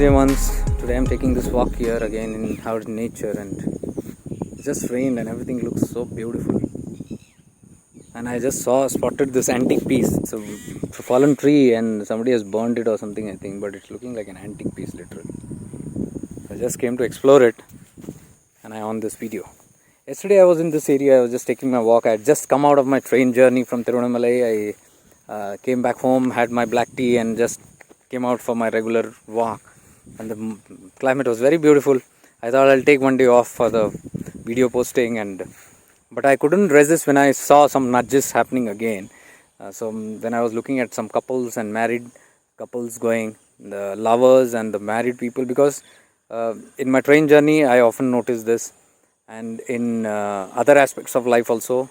J1s. Today I'm taking this walk here again in our nature, and it just rained and everything looks so beautiful. And I just spotted this antique piece. It's a fallen tree and somebody has burned it or something, I think, but it's looking like an antique piece literally. I just came to explore it and I on this video. Yesterday I was in this area, I was just taking my walk. I had just come out of my train journey from Tiruvannamalai. I came back home, had my black tea and just came out for my regular walk. And the climate was very beautiful. I thought I'll take one day off for the video posting, but I couldn't resist when I saw some nudges happening again. So when I was looking at some couples and married couples going, the lovers and the married people, because in my train journey I often notice this, and in other aspects of life also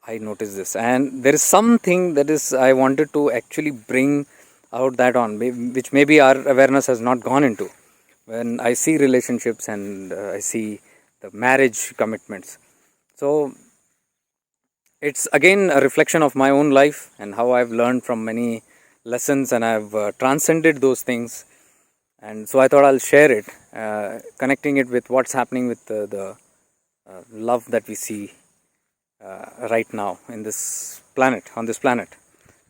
I notice this, and there is something that is I wanted to actually bring out that on, which maybe our awareness has not gone into. When I see relationships and I see the marriage commitments, so it's again a reflection of my own life and how I've learned from many lessons, and I've transcended those things. And so I thought I'll share it, connecting it with what's happening with the love that we see right now in this planet, on this planet.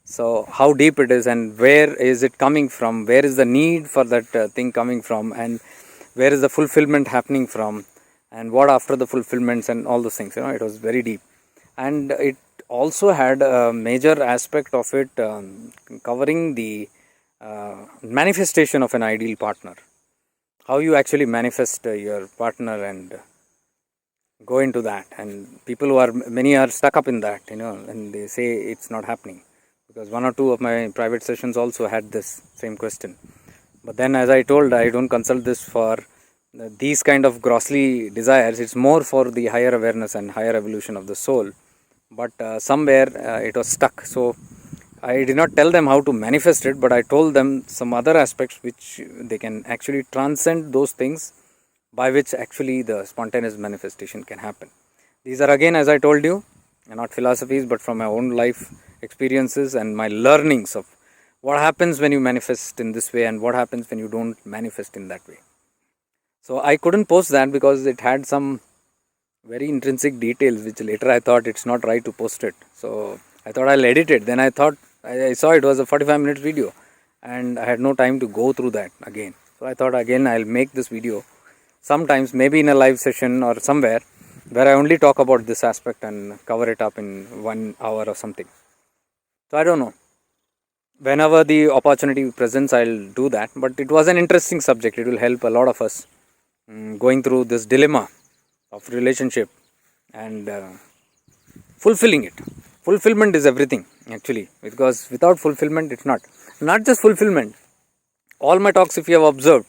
So how deep it is, and where is it coming from, where is the need for that thing coming from, and where is the fulfillment happening from, and what after the fulfillments and all those things. It was very deep, and it also had a major aspect of it covering the manifestation of an ideal partner, how you actually manifest your partner and go into that. And many are stuck up in that, and they say it's not happening, because one or two of my private sessions also had this same question. But then, as I told, I don't consult this for these kind of grossly desires. It's more for the higher awareness and higher evolution of the soul. But somewhere it was stuck. So I did not tell them how to manifest it, but I told them some other aspects which they can actually transcend those things, by which actually the spontaneous manifestation can happen. These are, again, as I told you, not philosophies, but from my own life experiences and my learnings of what happens when you manifest in this way and what happens when you don't manifest in that way. So I couldn't post that because it had some very intrinsic details which later I thought it's not right to post it. So I thought I'll edit it. Then I thought I saw it was a 45 minutes video and I had no time to go through that again. So I thought again I'll make this video sometimes, maybe in a live session or somewhere, where I only talk about this aspect and cover it up in 1 hour or something. So I don't know. Whenever the opportunity presents, I'll do that. But it was an interesting subject. It will help a lot of us going through this dilemma of relationship and fulfilling it. Fulfillment is everything, actually, because without fulfillment, it's not just fulfillment. All my talks, if you have observed,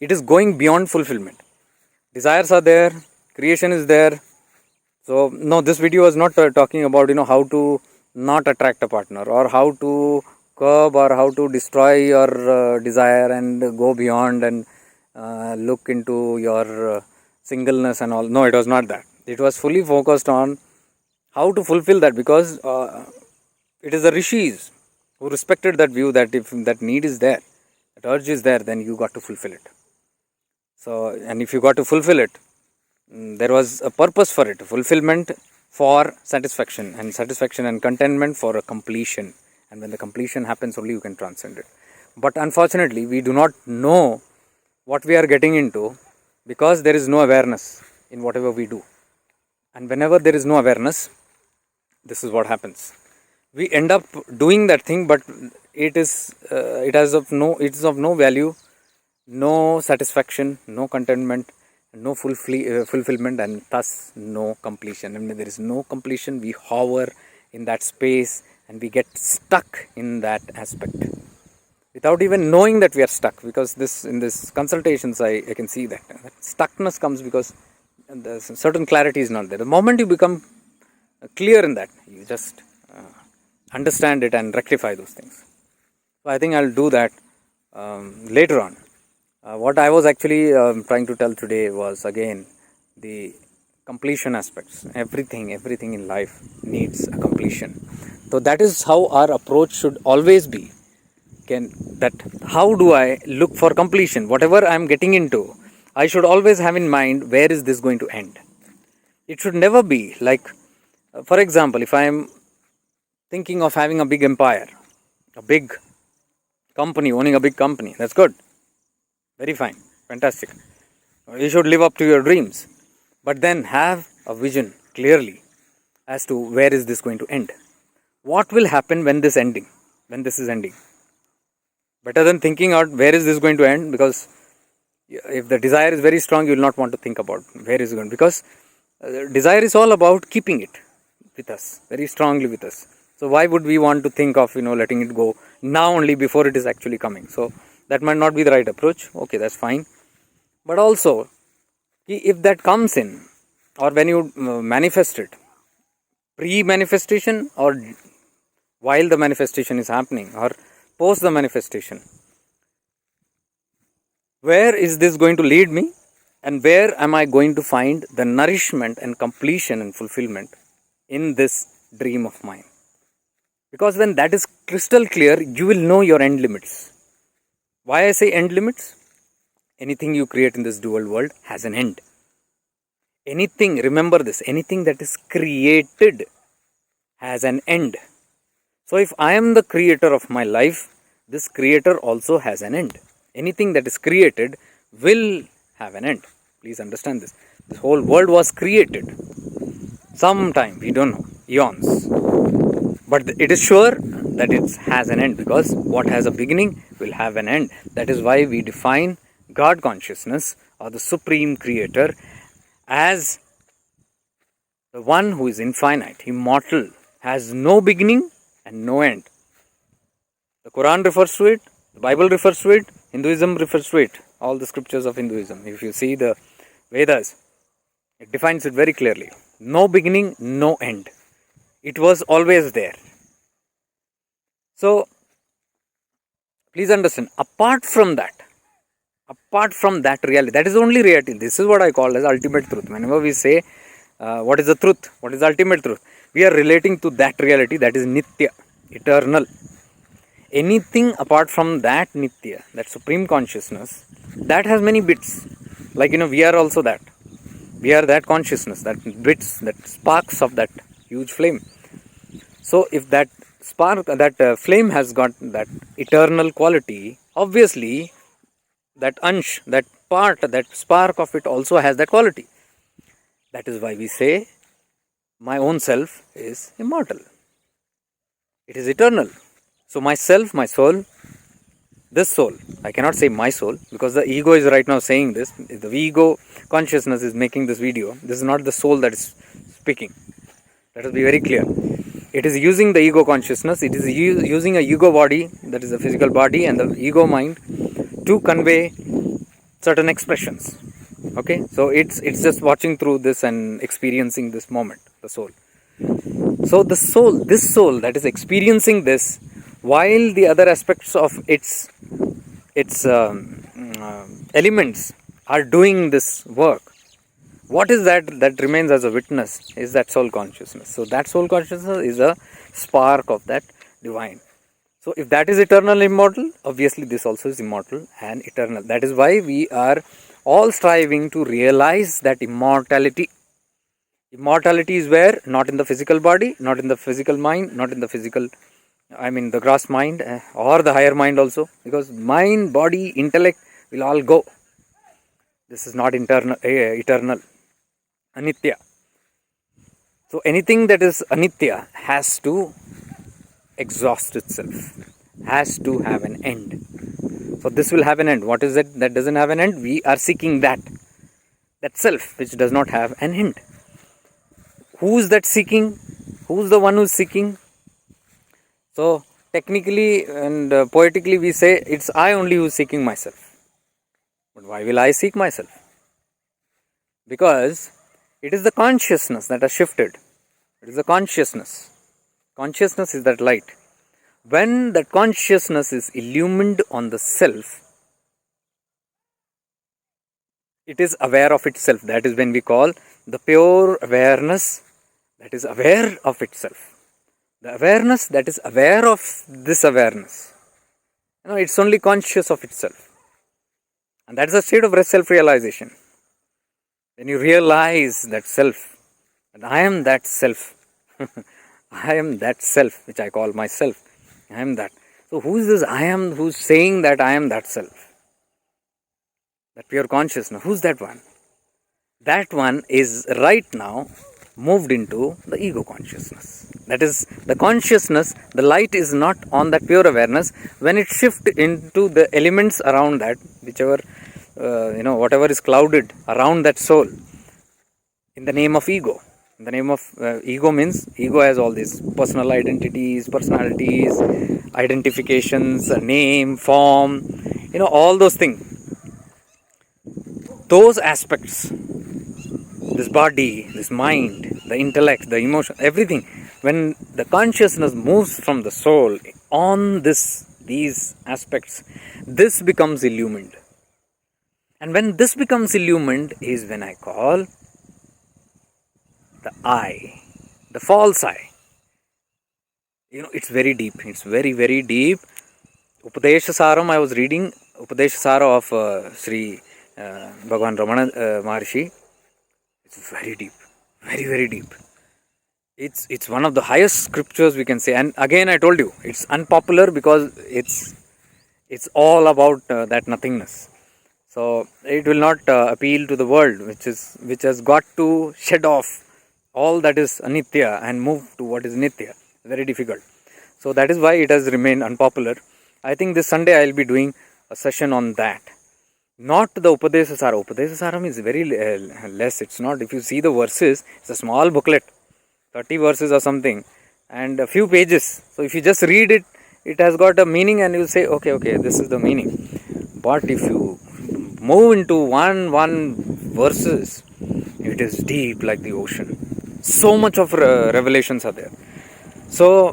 it is going beyond fulfillment. Desires are there, creation is there. So no, this video is not talking about how to not attract a partner, or how to curb, or how to destroy your desire and go beyond and look into your singleness and all. No, it was not that. It was fully focused on how to fulfill that, because it is the rishis who respected that view, that if that need is there, that urge is there, then you got to fulfill it. So, and if you got to fulfill it, there was a purpose for it, fulfillment for satisfaction, and contentment for a completion. And when the completion happens, only you can transcend it. But unfortunately, we do not know what we are getting into, because there is no awareness in whatever we do. And whenever there is no awareness, this is what happens. We end up doing that thing, but it is of no value, no satisfaction, no contentment, no fulfillment, and thus no completion. And when there is no completion, we hover in that space and we get stuck in that aspect without even knowing that we are stuck. Because in this consultations, I can see that stuckness comes because the certain clarity is not there. The moment you become clear in that, you just understand it and rectify those things. So I think I'll do that later on. What I was actually trying to tell today was, again, the completion aspects. Everything in life needs a completion. So that is how our approach should always be. that how do I look for completion? Whatever I'm getting into, I should always have in mind, where is this going to end? It should never be like, for example, if I am thinking of having a big empire, a big company, owning a big company, that's good. Very fine. Fantastic. You should live up to your dreams. But then have a vision clearly as to where is this going to end. What will happen when this is ending? Better than thinking out where is this going to end, because if the desire is very strong, you will not want to think about where is it going, because desire is all about keeping it with us, very strongly with us. So why would we want to think of letting it go now only before it is actually coming? So that might not be the right approach. Okay, that's fine. But also, if that comes in, or when you manifest it, pre-manifestation or while the manifestation is happening or post the manifestation, where is this going to lead me, and where am I going to find the nourishment and completion and fulfillment in this dream of mine? Because when that is crystal clear, you will know your end limits. Why I say end limits? Anything you create in this dual world has an end. Anything, remember this, anything that is created has an end. So if I am the creator of my life, this creator also has an end. Anything that is created will have an end. Please understand this. This whole world was created sometime, we don't know, eons. But it is sure that it has an end, because what has a beginning will have an end. That is why we define God consciousness or the supreme creator as the one who is infinite, immortal, has no beginning and no end. The Quran refers to it, the Bible refers to it, Hinduism refers to it, all the scriptures of Hinduism. If you see the Vedas, it defines it very clearly. No beginning, no end. It was always there. So, please understand, apart from that reality, that is only reality. This is what I call as ultimate truth. Whenever we say, what is the truth? What is the ultimate truth? We are relating to that reality that is Nitya, eternal. Anything apart from that Nitya, that supreme consciousness, that has many bits. Like, we are also that. We are that consciousness, that bits, that sparks of that huge flame. So, if that spark, that flame has got that eternal quality, obviously, that ansh, that part, that spark of it also has that quality. That is why we say, my own self is immortal. It is eternal. So myself, my soul, this soul, I cannot say my soul, because the ego is right now saying this. The ego consciousness is making this video. This is not the soul that is speaking. Let us be very clear. It is using the ego consciousness. It is using a ego body, that is the physical body, and the ego mind to convey certain expressions. Okay, so it's just watching through this and experiencing this moment, the soul. So the soul, this soul that is experiencing this, while the other aspects of its elements are doing this work, what is that remains as a witness is that soul consciousness. So that soul consciousness is a spark of that divine. So if that is eternal, immortal, obviously this also is immortal and eternal. That is why we are all striving to realize that immortality. Immortality is where? Not in the physical body, not in the physical mind, not in the physical, the gross mind or the higher mind also. Because mind, body, intellect will all go. This is not eternal, anitya. So anything that is anitya has to exhaust itself, has to have an end. So this will have an end. What is it that doesn't have an end? We are seeking that self which does not have an end. Who is that seeking? Who is the one who is seeking? So technically and poetically we say it's I only who is seeking myself. But why will I seek myself? Because it is the consciousness that has shifted. It is the consciousness. Consciousness is that light. When that consciousness is illumined on the self, it is aware of itself. That is when we call the pure awareness that is aware of itself. The awareness that is aware of this awareness. It's only conscious of itself. And that's the state of self-realization. When you realize that self, that I am that self, I am that self, which I call myself. I am that. So who is this I am who's saying that I am that self? That pure consciousness. Who's that one? That one is right now moved into the ego consciousness. That is the consciousness, the light is not on that pure awareness. When it shifts into the elements around that, whichever, whatever is clouded around that soul, in the name of ego. In the name of ego means ego has all these personal identities, personalities, identifications, a name, form, all those things. Those aspects, this body, this mind, the intellect, the emotion, everything, when the consciousness moves from the soul on these aspects, this becomes illumined. And when this becomes illumined is when I call the I, the false I. It's very deep. It's very, very deep. Upadesha Saram, I was reading Upadesha Sara of Sri Bhagavan Ramana Maharshi. It's very deep. Very, very deep. It's one of the highest scriptures we can say. And again, I told you, it's unpopular because it's all about that nothingness. So it will not appeal to the world, which has got to shed off all that is anitya and move to what is nitya. Very difficult. So that is why it has remained unpopular. I think this Sunday I will be doing a session on that. Not the Upadesha Sara. Upadesha Saram is very less. It's not. If you see the verses, it's a small booklet, 30 verses or something, and a few pages. So if you just read it, it has got a meaning, and you say, okay, this is the meaning. But if you move into one verses, it is deep like the ocean. So much of revelations are there. So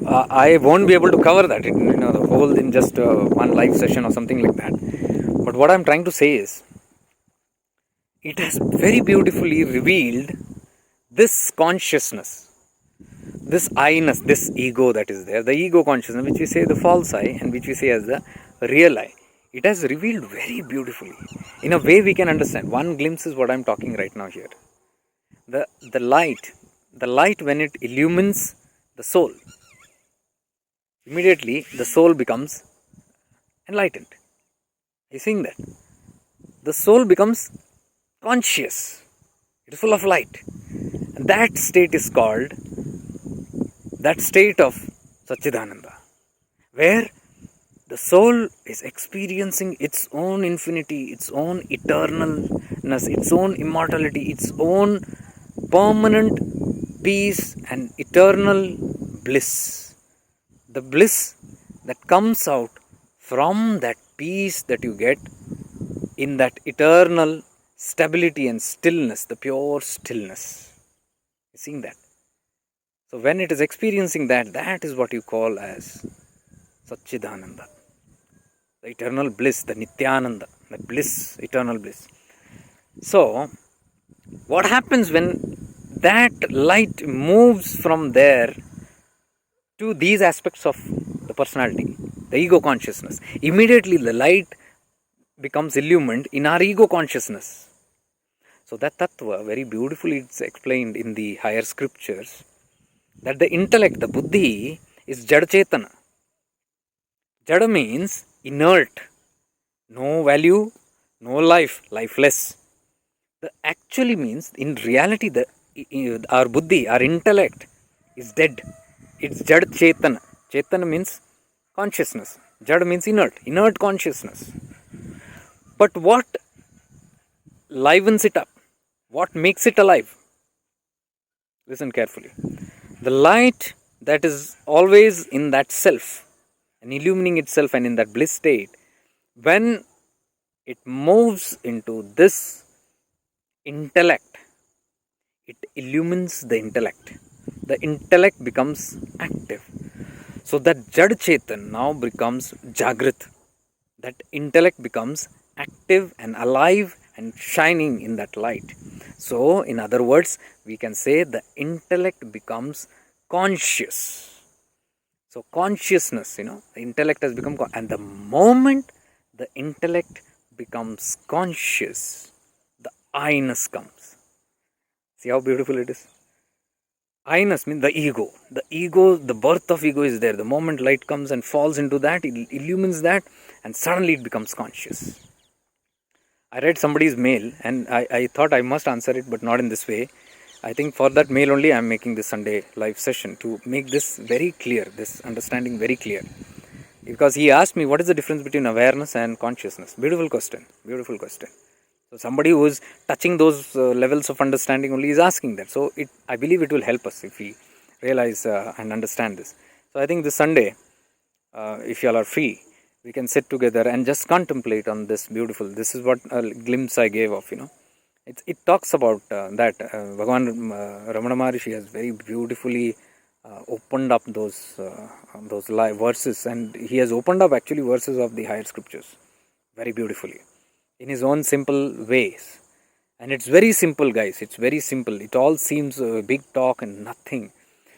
I won't be able to cover that, the whole in just one live session or something like that. But what I'm trying to say is, it has very beautifully revealed this consciousness, this I-ness, this ego that is there, the ego consciousness, which we say the false I and which we say as the real I. It has revealed very beautifully. In a way we can understand. One glimpse is what I'm talking right now here. The light when it illumines the soul, immediately the soul becomes enlightened. Are you seeing that? The soul becomes conscious. It is full of light. And that state is called, that state of Satchidananda, where the soul is experiencing its own infinity, its own eternalness, its own immortality, its own permanent peace and eternal bliss. The bliss that comes out from that peace that you get in that eternal stability and stillness, the pure stillness. You seeing that? So when it is experiencing that is what you call as Satchidananda. The eternal bliss, the Nityananda, the bliss, eternal bliss. So, what happens when that light moves from there to these aspects of the personality, the ego consciousness? Immediately the light becomes illumined in our ego consciousness. So that tattva, very beautifully it's explained in the higher scriptures, that the intellect, the buddhi, is jada chetana. Jada means inert, no value, no life, lifeless. The actually means, in reality, our buddhi, our intellect is dead. It's jad chetana. Chetana means consciousness. Jad means inert consciousness. But what livens it up? What makes it alive? Listen carefully. The light that is always in that self and illumining itself and in that bliss state, when it moves into this intellect, it illumines the intellect. The intellect becomes active. So that Jad Chetan now becomes Jagrit. That intellect becomes active and alive and shining in that light. So, in other words, we can say the intellect becomes conscious. So consciousness, the intellect has become, and the moment the intellect becomes conscious, the I-ness comes. See how beautiful it is? I-ness means the ego. The ego, the birth of ego is there. The moment light comes and falls into that, it illumines that, and suddenly it becomes conscious. I read somebody's mail and I thought I must answer it, but not in this way. I think for that mail only I am making this Sunday live session to make this very clear, this understanding very clear. Because he asked me, what is the difference between awareness and consciousness? Beautiful question. Beautiful question. So somebody who is touching those levels of understanding only is asking that. So I believe it will help us if we realize and understand this. So I think this Sunday, if you all are free, we can sit together and just contemplate on this beautiful. This is what a glimpse I gave of, It talks about that. Bhagavan Ramana Maharishi has very beautifully opened up those verses, and he has opened up actually verses of the higher scriptures very beautifully in his own simple ways. And it's very simple, guys. It's very simple. It all seems big talk and nothing,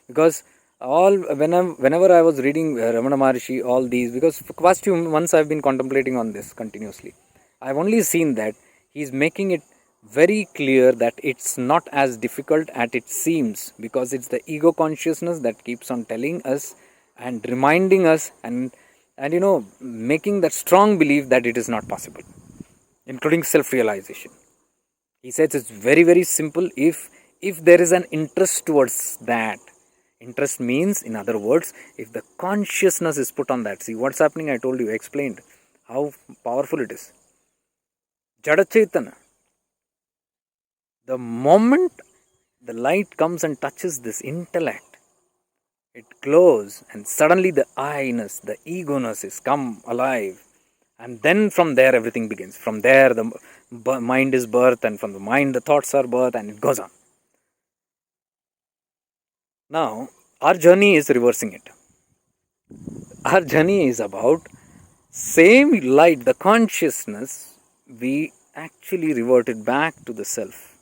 because whenever I was reading Ramana Maharishi, all these, because for past few months I've been contemplating on this continuously. I've only seen that he's making it very clear that it's not as difficult as it seems, because it's the ego consciousness that keeps on telling us and reminding us and making that strong belief that it is not possible, including self-realization. He says it's very, very simple if there is an interest towards that. Interest means, in other words, if the consciousness is put on that. See what's happening, I told you, I explained how powerful it is. Jada Chaitanya. The moment the light comes and touches this intellect, it glows, and suddenly the I-ness, the ego-ness is come alive. And then from there everything begins. From there the mind is birthed, and from the mind the thoughts are birthed, and it goes on. Now, our journey is reversing it. Our journey is about same light, the consciousness, we actually revert it back to the self.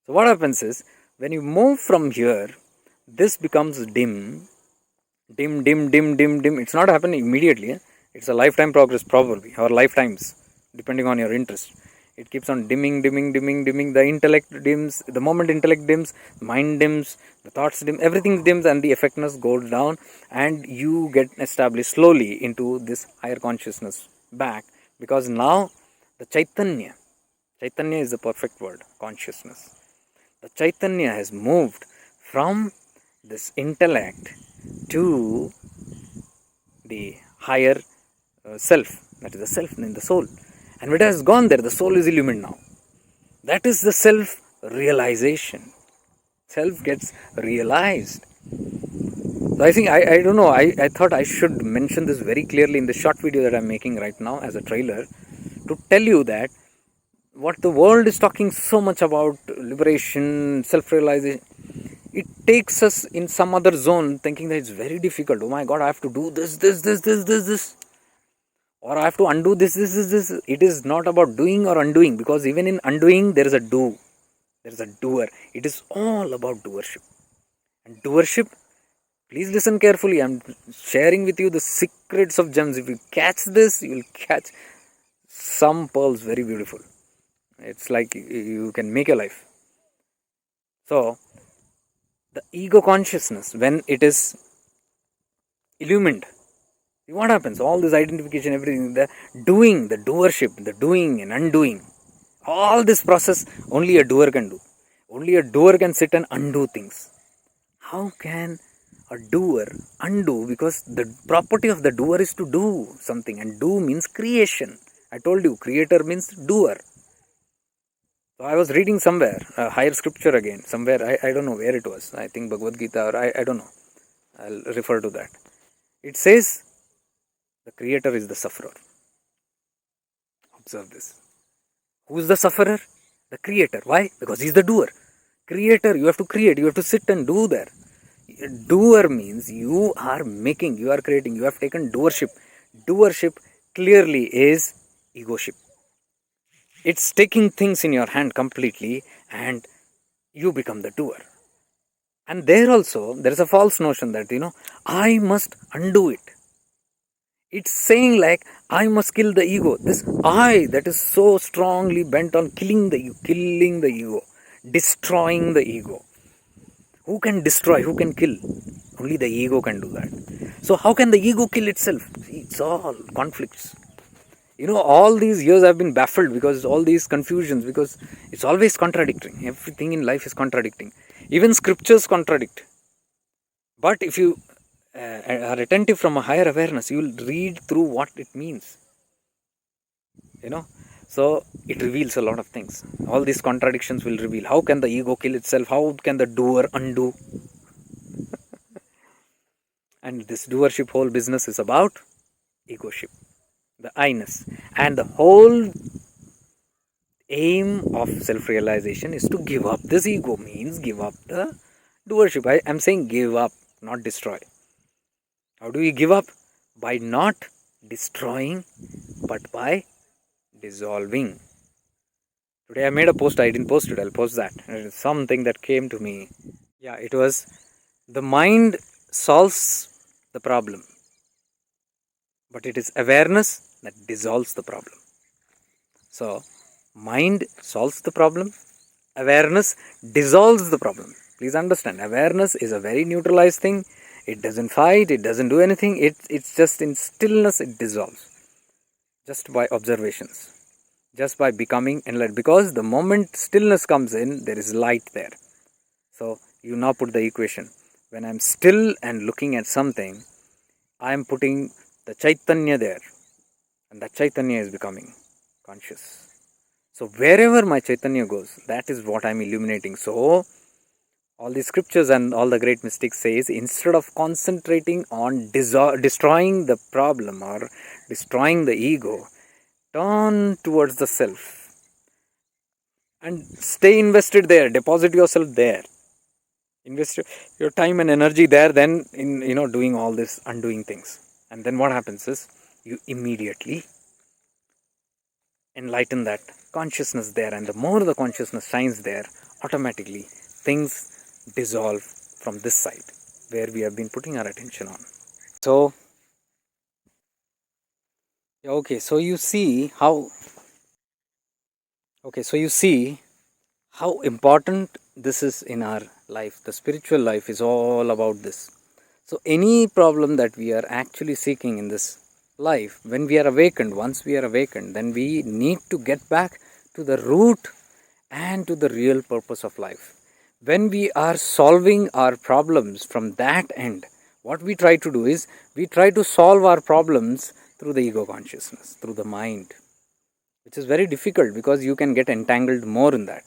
So what happens is, when you move from here, this becomes dim. It's not happening immediately. It's a lifetime progress, probably, or lifetimes, depending on your interest. It keeps on dimming. The intellect dims. The moment intellect dims, mind dims, the thoughts dim, everything dims, and the effectiveness goes down, and you get established slowly into this higher consciousness back. Because now the Chaitanya is the perfect word, consciousness. The Chaitanya has moved from this intellect to the higher self, that is the self in the soul. And when it has gone there, the soul is illumined now. That is the self-realization. Self gets realized. So I think, I don't know, I thought I should mention this very clearly in the short video that I'm making right now as a trailer, to tell you that what the world is talking so much about, liberation, self-realization, it takes us in some other zone, thinking that it's very difficult. Oh my God, I have to do this, or I have to undo this. It is not about doing or undoing, because even in undoing there is a do. There is a doer. It is all about doership. And doership, please listen carefully. I'm sharing with you the secrets of gems. If you catch this, you will catch some pearls very beautiful. It's like you can make a life. So, the ego consciousness, when it is illumined, what happens? All this identification, everything, the doing, the doership, the doing and undoing, all this process only a doer can do. Only a doer can sit and undo things. How can a doer undo? Because the property of the doer is to do something, and do means creation. I told you, creator means doer. So I was reading somewhere, a higher scripture again, somewhere, I don't know where it was. I think Bhagavad Gita, or I don't know. I'll refer to that. It says, the creator is the sufferer. Observe this. Who is the sufferer? The creator. Why? Because he is the doer. Creator, you have to create, you have to sit and do there. Doer means you are making, you are creating, you have taken doership. Doership clearly is egoship. It's taking things in your hand completely, and you become the doer. And there also, there is a false notion that, I must undo it. It's saying like, I must kill the ego. This I that is so strongly bent on killing the ego, destroying the ego. Who can destroy? Who can kill? Only the ego can do that. So how can the ego kill itself? See, it's all conflicts. All these years I've been baffled because all these confusions, because it's always contradicting. Everything in life is contradicting. Even scriptures contradict. But if you are attentive from a higher awareness, you will read through what it means. So it reveals a lot of things. All these contradictions will reveal how can the ego kill itself, how can the doer undo. And this doership whole business is about egoship, the I-ness. And the whole aim of self-realization is to give up this ego, means give up the doership. I am saying give up, not destroy. How do we give up? By not destroying, but by dissolving. Today I made a post, I didn't post it, I'll post that. It's something that came to me. Yeah, it was, the mind solves the problem, but it is awareness that dissolves the problem. So, mind solves the problem, awareness dissolves the problem. Please understand, awareness is a very neutralized thing. It doesn't fight, it doesn't do anything, it's just in stillness it dissolves. Just by observations, just by becoming enlightened. Because the moment stillness comes in, there is light there. So, you now put the equation. When I am still and looking at something, I am putting the Chaitanya there. And that Chaitanya is becoming conscious. So wherever my Chaitanya goes, that is what I am illuminating. So all the scriptures and all the great mystics says, instead of concentrating on destroying the problem or destroying the ego, turn towards the self and stay invested there. Deposit yourself there. Invest your time and energy there, then in doing all this undoing things. And then what happens is, you immediately enlighten that consciousness there, and the more the consciousness shines there, automatically things dissolve from this side where we have been putting our attention on. So you see how important this is in our life. The spiritual life is all about this. So any problem that we are actually seeking in this life, when we are awakened, once we are awakened, then we need to get back to the root and to the real purpose of life. When we are solving our problems from that end, what we try to do is, we try to solve our problems through the ego consciousness, through the mind, which is very difficult because you can get entangled more in that.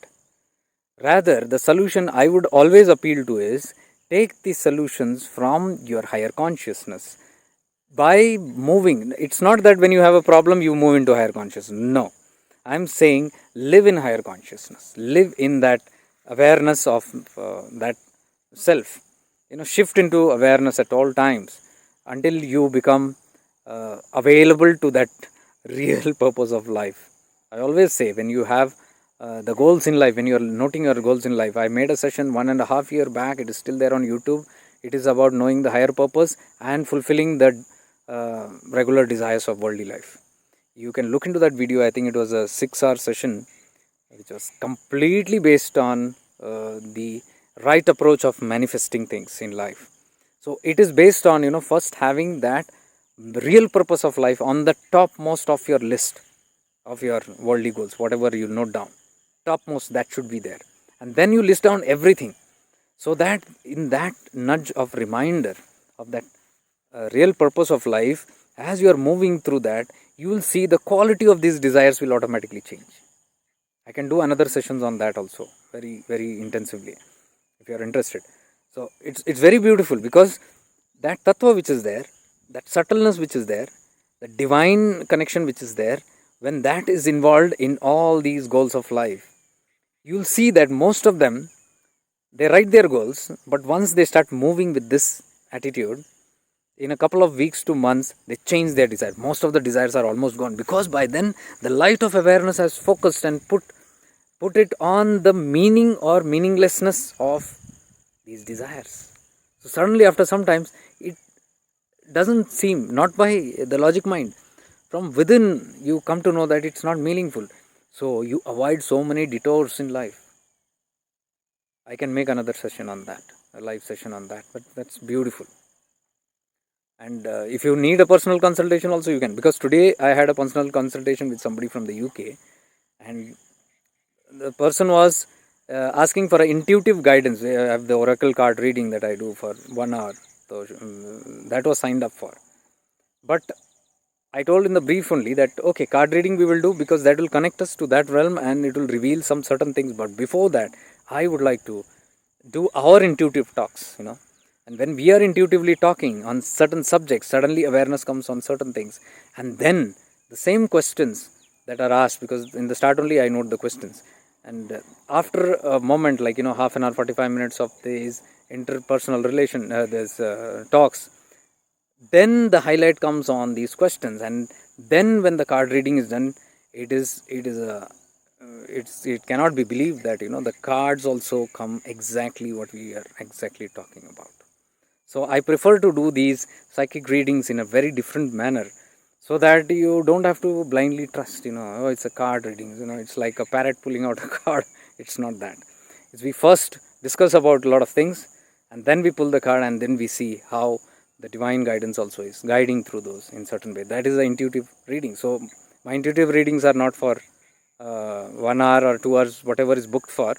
Rather, the solution I would always appeal to is, take the solutions from your higher consciousness by moving. It's not that when you have a problem you move into higher consciousness. No. I'm saying live in higher consciousness. Live in that awareness of that self. Shift into awareness at all times until you become available to that real purpose of life. I always say, when you have the goals in life, when you are noting your goals in life, I made a session 1.5 years back, it is still there on YouTube. It is about knowing the higher purpose and fulfilling the regular desires of worldly life. You can look into that video. I think it was a 6-hour session which was completely based on the right approach of manifesting things in life. So it is based on first having that real purpose of life on the topmost of your list of your worldly goals, whatever you note down, topmost, that should be there. And then you list down everything, so that in that nudge of reminder of that real purpose of life, as you are moving through that, you will see the quality of these desires will automatically change. I can do another sessions on that also, very, very intensively, if you are interested. So it's very beautiful, because that tattva which is there, that subtleness which is there, the divine connection which is there, when that is involved in all these goals of life, you'll see that most of them, they write their goals, but once they start moving with this attitude, in a couple of weeks to months, they change their desire. Most of the desires are almost gone, because by then the light of awareness has focused and put it on the meaning or meaninglessness of these desires. So suddenly after some times, it doesn't seem, not by the logic mind, from within you come to know that it's not meaningful. So you avoid so many detours in life. I can make another session on that, a live session on that, but that's beautiful. And if you need a personal consultation also, you can, because today I had a personal consultation with somebody from the UK, and the person was asking for an intuitive guidance. I have the oracle card reading that I do for 1 hour, so that was signed up for. But I told in the brief only that okay, card reading we will do because that will connect us to that realm and it will reveal some certain things. But before that, I would like to do our intuitive talks, And when we are intuitively talking on certain subjects, suddenly awareness comes on certain things. And then the same questions that are asked, because in the start only I note the questions. And after a moment, like, half an hour, 45 minutes of these interpersonal relation, talks, then the highlight comes on these questions. And then when the card reading is done, it cannot be believed that, the cards also come exactly what we are exactly talking about. So I prefer to do these psychic readings in a very different manner, so that you don't have to blindly trust, oh, it's a card reading, it's like a parrot pulling out a card. It's not that. We first discuss about a lot of things, and then we pull the card, and then we see how the divine guidance also is guiding through those in certain way. That is the intuitive reading. So my intuitive readings are not for 1 hour or 2 hours, whatever is booked for.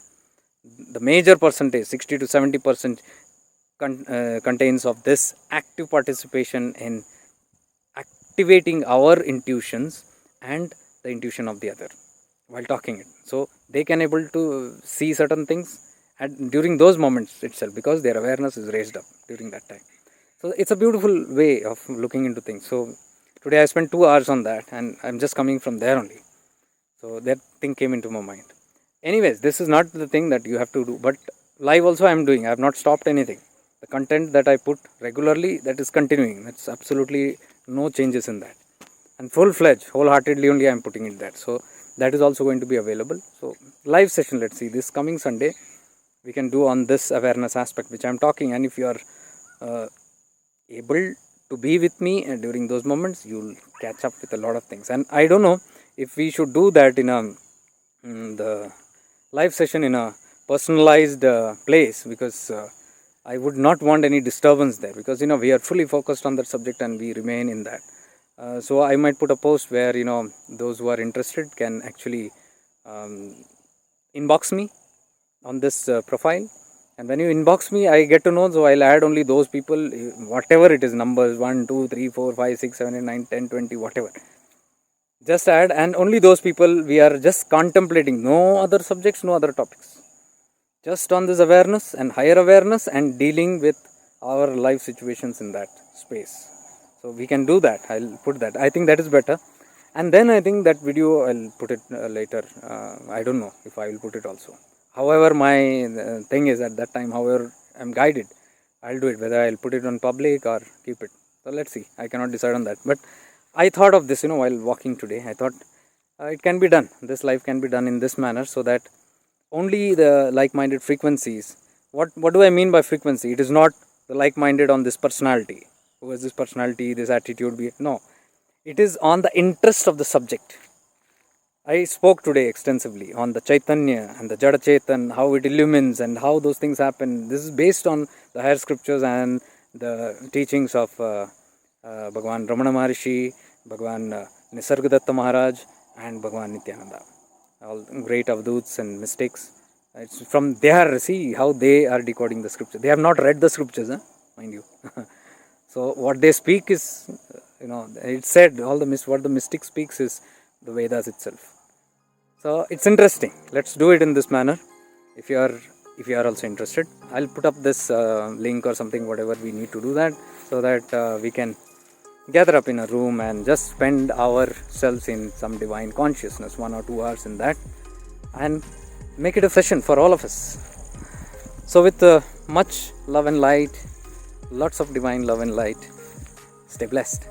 The major percentage, 60 to 70%, contains of this active participation in activating our intuitions and the intuition of the other while talking it. So they can able to see certain things and during those moments itself, because their awareness is raised up during that time. So it's a beautiful way of looking into things. So today I spent 2 hours on that, and I'm just coming from there only. So that thing came into my mind. Anyways, this is not the thing that you have to do, but live also I am doing. I have not stopped anything. The content that I put regularly, that is continuing. That's absolutely no changes in that. And full-fledged, wholeheartedly only I am putting it there. So that is also going to be available. So live session, let's see, this coming Sunday, we can do on this awareness aspect which I am talking. And if you are able to be with me during those moments, you'll catch up with a lot of things. And I don't know if we should do that in the live session in a personalized place, because I would not want any disturbance there, because we are fully focused on that subject and we remain in that. So I might put a post where those who are interested can actually inbox me on this profile, and when you inbox me, I get to know. So I'll add only those people, whatever it is, numbers 1, 2, 3, 4, 5, 6, 7, 8, 9, 10, 20, whatever. Just add, and only those people we are just contemplating. No other subjects, no other topics. Just on this awareness and higher awareness and dealing with our life situations in that space. So we can do that. I'll put that. I think that is better. And then I think that video I'll put it later. I don't know if I will put it also. However, my thing is at that time, however I'm guided, I'll do it. Whether I'll put it on public or keep it. So let's see. I cannot decide on that. But I thought of this, while walking today. I thought it can be done. This life can be done in this manner, so that only the like-minded frequencies. What do I mean by frequency? It is not the like-minded on this personality. Who is this personality, this attitude? No. It is on the interest of the subject. I spoke today extensively on the Chaitanya and the Jada Chetan, how it illumines and how those things happen. This is based on the higher scriptures and the teachings of Bhagwan Ramana Maharishi, Bhagwan Nisargadatta Maharaj, and Bhagwan Nityananda. All great avduts and mystics. It's from there, see how they are decoding the scripture. They have not read the scriptures, mind you. So what they speak is, it's said, what the mystic speaks is the Vedas itself. So it's interesting. Let's do it in this manner. If you are also interested, I'll put up this link or something, whatever we need to do that, so that we can gather up in a room and just spend ourselves in some divine consciousness, 1 or 2 hours in that, and make it a session for all of us. So with much love and light, lots of divine love and light, stay blessed.